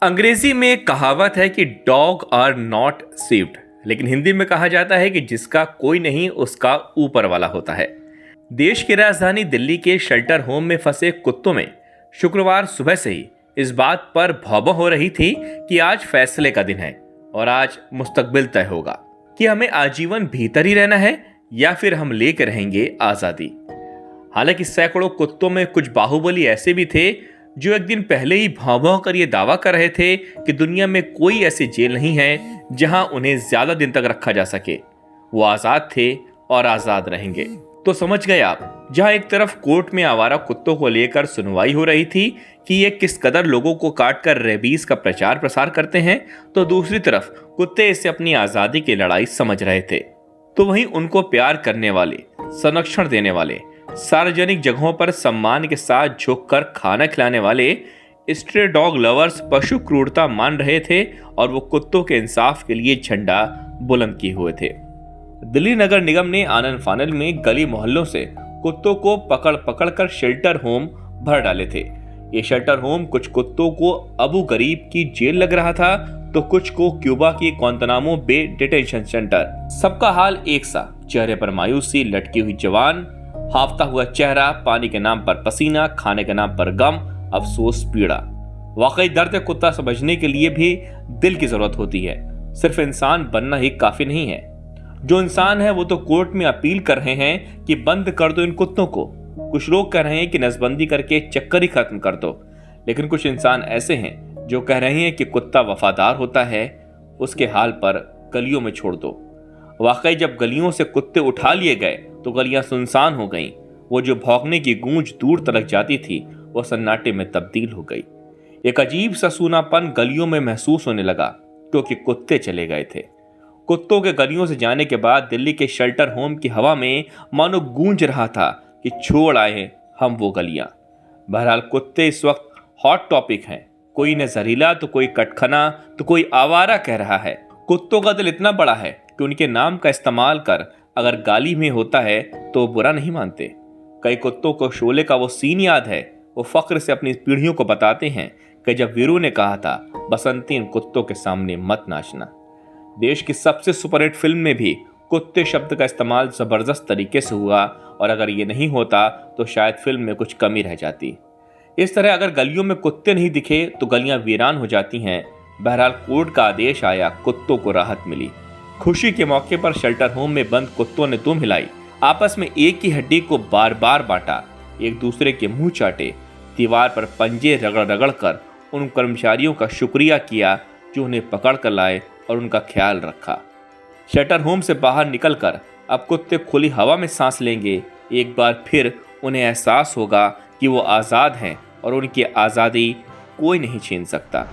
अंग्रेजी में एक कहावत है कि डॉग आर नॉट सेव्ड, लेकिन हिंदी में कहा जाता है कि जिसका कोई नहीं उसका ऊपर वाला होता है। देश की राजधानी दिल्ली के शेल्टर होम में फंसे कुत्तों में शुक्रवार सुबह से ही इस बात पर भौबा हो रही थी कि आज फैसले का दिन है और आज मुस्तकबिल तय होगा कि हमें आजीवन भीतर ही रहना है या फिर हम लेकर रहेंगे आजादी। हालांकि सैकड़ों कुत्तों में कुछ बाहुबली ऐसे भी थे जो एक दिन पहले ही भौं भौं कर ये दावा कर रहे थे कि दुनिया में कोई ऐसी जेल नहीं है जहां उन्हें ज्यादा दिन तक रखा जा सके। वो आजाद थे और आजाद रहेंगे। तो समझ गए आप, जहां एक तरफ कोर्ट में आवारा कुत्तों को लेकर सुनवाई हो रही थी कि ये किस कदर लोगों को काटकर रेबीज का प्रचार प्रसार करते हैं, तो दूसरी तरफ कुत्ते इसे अपनी आजादी की लड़ाई समझ रहे थे। तो वहीं उनको प्यार करने वाले, संरक्षण देने वाले, सार्वजनिक जगहों पर सम्मान के साथ झुककर खाना खिलाने वाले स्ट्रे डॉग लवर्स पशु क्रूरता मान रहे थे और वो कुत्तों के इंसाफ के लिए झंडा बुलंद किए हुए थे। दिल्ली नगर निगम ने आनन फानन में गली मोहल्लों से कुत्तों को पकड़ पकड़ कर शेल्टर होम भर डाले थे। ये शेल्टर होम कुछ कुत्तों को अबू गरीब की जेल लग रहा था तो कुछ को क्यूबा की ग्वांतानामो बे डिटेंशन सेंटर। सबका हाल एक सा, चेहरे पर मायूसी, लटकी हुई जवान, हाफता हुआ चेहरा, पानी के नाम पर पसीना, खाने के नाम पर गम, अफसोस, पीड़ा। वाकई दर्द कुत्ता समझने के लिए भी दिल की जरूरत होती है। सिर्फ इंसान बनना ही काफी नहीं है। जो इंसान है वो तो कोर्ट में अपील कर रहे हैं कि बंद कर दो इन कुत्तों को। कुछ लोग कह रहे हैं कि नसबंदी करके चक्कर ही खत्म कर दो, लेकिन कुछ इंसान ऐसे हैं जो कह रहे हैं कि कुत्ता वफादार होता है, उसके हाल पर गलियों में छोड़ दो। वाकई जब गलियों से कुत्ते उठा लिए गए तो गलियां सुनसान हो गईं। वो जो भौंकने की गूंज दूर तक जाती थी वो सन्नाटे में तब्दील हो गई। एक अजीब सा सूनापन गलियों में महसूस होने लगा क्योंकि कुत्ते चले गए थे। कुत्तों के गलियों से जाने के बाद दिल्ली के शेल्टर होम की हवा में मानो गूंज रहा था कि छोड़ आए हैं हम वो गलियां। बहरहाल कुत्ते इस वक्त हॉट टॉपिक हैं। कोई न जहरीला तो कोई कटखना तो कोई आवारा कह रहा है। कुत्तों का दिल इतना बड़ा है कि उनके नाम का इस्तेमाल कर अगर गाली में होता है तो बुरा नहीं मानते। कई कुत्तों को शोले का वो सीन याद है। वो फख्र से अपनी पीढ़ियों को बताते हैं कि जब वीरू ने कहा था बसंती इन कुत्तों के सामने मत नाचना। देश की सबसे सुपरहिट फिल्म में भी कुत्ते शब्द का इस्तेमाल जबरदस्त तरीके से हुआ और अगर ये नहीं होता तो शायद फिल्म में कुछ कमी रह जाती। इस तरह अगर गलियों में कुत्ते नहीं दिखे तो गलियां वीरान हो जाती हैं। बहरहाल कोर्ट का आदेश आया, कुत्तों को राहत मिली। खुशी के मौके पर शेल्टर होम में बंद कुत्तों ने दुम हिलाई, आपस में एक ही हड्डी को बार बार बांटा, एक दूसरे के मुंह चाटे, दीवार पर पंजे रगड़ रगड़ कर उन कर्मचारियों का शुक्रिया किया जो उन्हें पकड़ कर लाए और उनका ख्याल रखा। शेल्टर होम से बाहर निकलकर अब कुत्ते खुली हवा में सांस लेंगे। एक बार फिर उन्हें एहसास होगा कि वो आज़ाद हैं और उनकी आज़ादी कोई नहीं छीन सकता।